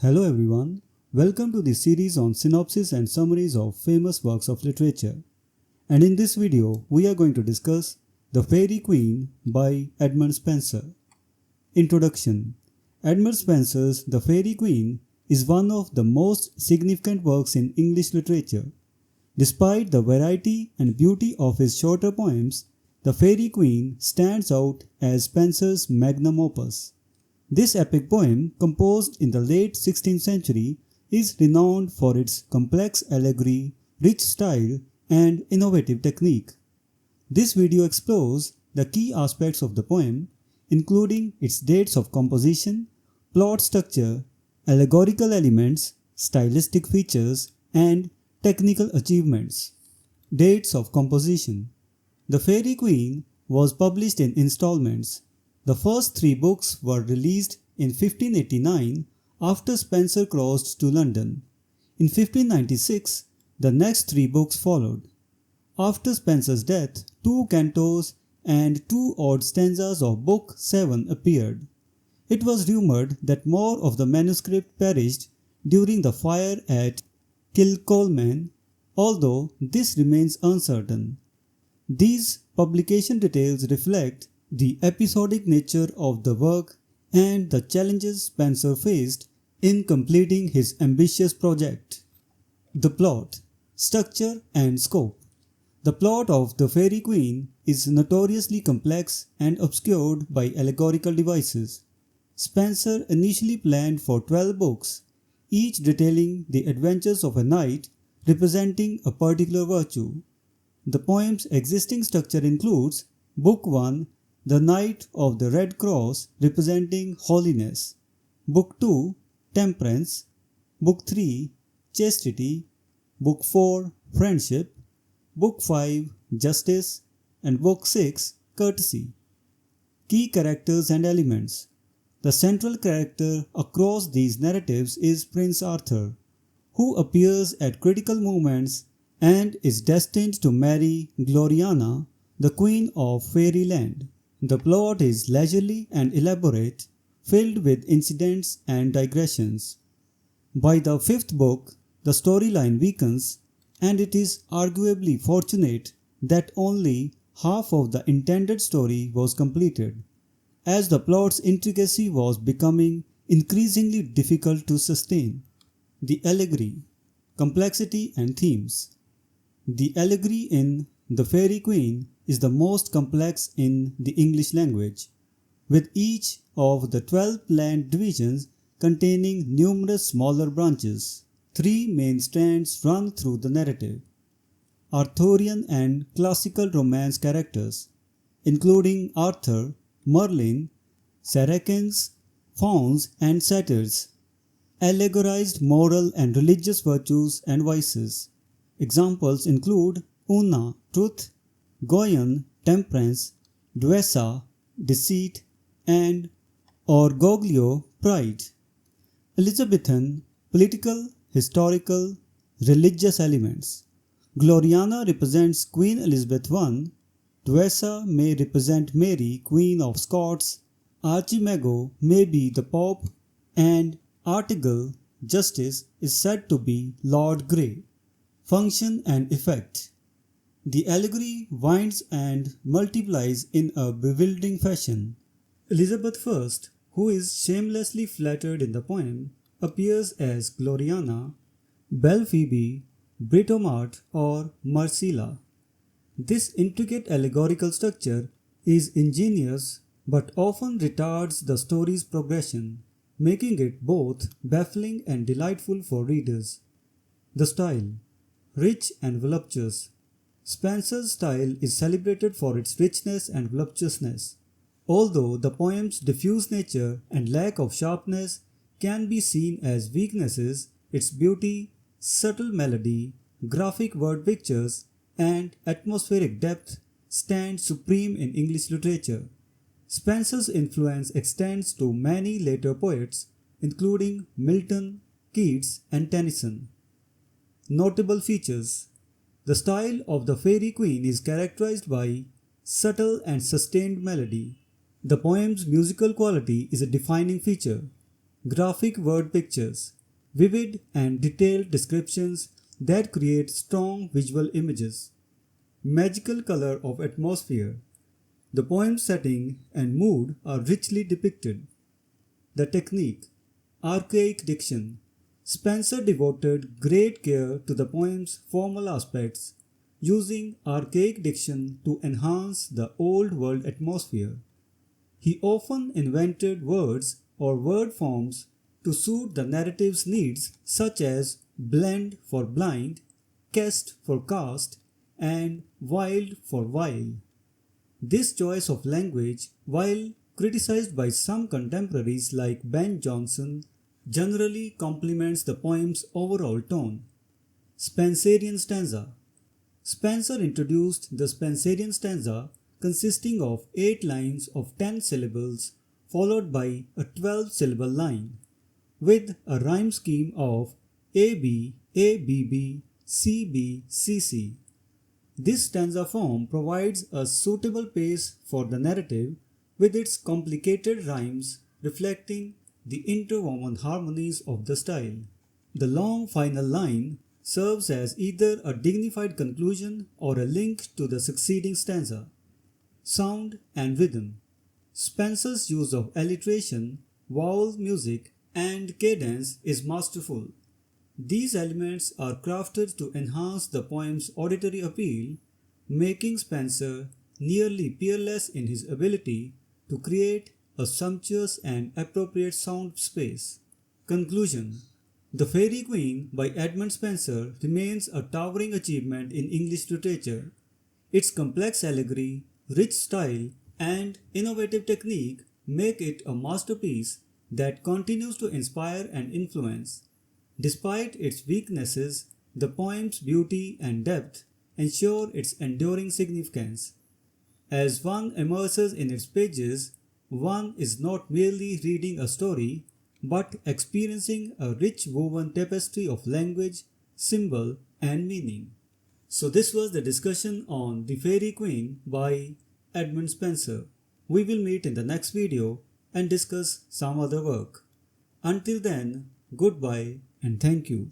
Hello everyone, welcome to the series on synopsis and summaries of famous works of literature. And in this video, we are going to discuss The Faerie Queene by Edmund Spenser. Introduction. Edmund Spenser's The Faerie Queene is one of the most significant works in English literature. Despite the variety and beauty of his shorter poems, The Faerie Queene stands out as Spenser's magnum opus. This epic poem, composed in the late 16th century, is renowned for its complex allegory, rich style, and innovative technique. This video explores the key aspects of the poem, including its dates of composition, plot structure, allegorical elements, stylistic features, and technical achievements. Dates of composition. The Faerie Queene was published in installments. The first three books were released in 1589 after Spenser crossed to London. In 1596, the next three books followed. After Spenser's death, 2 cantos and 2 odd stanzas of Book 7 appeared. It was rumoured that more of the manuscript perished during the fire at Kilcolman, although this remains uncertain. These publication details reflect the episodic nature of the work and the challenges Spenser faced in completing his ambitious project. The plot, structure and scope. The plot of The Faerie Queene is notoriously complex and obscured by allegorical devices. Spenser initially planned for 12 books, each detailing the adventures of a knight representing a particular virtue. The poem's existing structure includes Book 1, The Knight of the Red Cross representing holiness, Book 2, Temperance, Book 3, Chastity, Book 4, Friendship, Book 5, Justice, and Book 6, Courtesy. Key characters and elements. The central character across these narratives is Prince Arthur, who appears at critical moments and is destined to marry Gloriana, the Queen of Fairyland. The plot is leisurely and elaborate, filled with incidents and digressions. By the 5th book, the storyline weakens, and it is arguably fortunate that only half of the intended story was completed, as the plot's intricacy was becoming increasingly difficult to sustain. The allegory, complexity and themes. The allegory in The Faerie Queene is the most complex in the English language, with each of the 12 planned divisions containing numerous smaller branches. 3 main strands run through the narrative. Arthurian and classical romance characters, including Arthur, Merlin, Saracens, fauns and satyrs. Allegorized moral and religious virtues and vices. Examples include Una, truth, Goyon, temperance, Duessa, deceit, and Orgoglio, pride. Elizabethan, political, historical, religious elements. Gloriana represents Queen Elizabeth I, Duessa may represent Mary, Queen of Scots, Archimago may be the Pope, and Artegall, justice, is said to be Lord Grey. Function and effect. The allegory winds and multiplies in a bewildering fashion. Elizabeth I, who is shamelessly flattered in the poem, appears as Gloriana, Belphoebe, Britomart, or Marcella. This intricate allegorical structure is ingenious but often retards the story's progression, making it both baffling and delightful for readers. The style. Rich and voluptuous. Spenser's style is celebrated for its richness and voluptuousness. Although the poem's diffuse nature and lack of sharpness can be seen as weaknesses, its beauty, subtle melody, graphic word pictures, and atmospheric depth stand supreme in English literature. Spenser's influence extends to many later poets, including Milton, Keats, and Tennyson. Notable features. The style of The Faerie Queene is characterized by subtle and sustained melody. The poem's musical quality is a defining feature. graphic word pictures, vivid and detailed descriptions that create strong visual images, magical color of atmosphere. The poem's setting and mood are richly depicted. The technique, archaic diction. Spenser devoted great care to the poem's formal aspects, using archaic diction to enhance the old world atmosphere. He often invented words or word forms to suit the narrative's needs, such as blend for blind, cast for cast, and wild for while. This choice of language, while criticized by some contemporaries like Ben Jonson, generally complements the poem's overall tone. Spenserian stanza. Spenser introduced the Spenserian stanza consisting of 8 lines of 10 syllables followed by a 12-syllable line, with a rhyme scheme of AB, ABB, CB, CC. This stanza form provides a suitable pace for the narrative, with its complicated rhymes reflecting the interwoven harmonies of the style. The long final line serves as either a dignified conclusion or a link to the succeeding stanza. Sound and rhythm. Spenser's use of alliteration, vowel music, and cadence is masterful. These elements are crafted to enhance the poem's auditory appeal, making Spenser nearly peerless in his ability to create a sumptuous and appropriate sound space. Conclusion. The Faerie Queene by Edmund Spenser remains a towering achievement in English literature. Its complex allegory, rich style, and innovative technique make it a masterpiece that continues to inspire and influence. Despite its weaknesses, the poem's beauty and depth ensure its enduring significance. As one immerses in its pages, one is not merely reading a story, but experiencing a rich woven tapestry of language, symbol, and meaning. So this was the discussion on The Faerie Queene by Edmund Spenser. We will meet in the next video and discuss some other work. Until then, goodbye and thank you.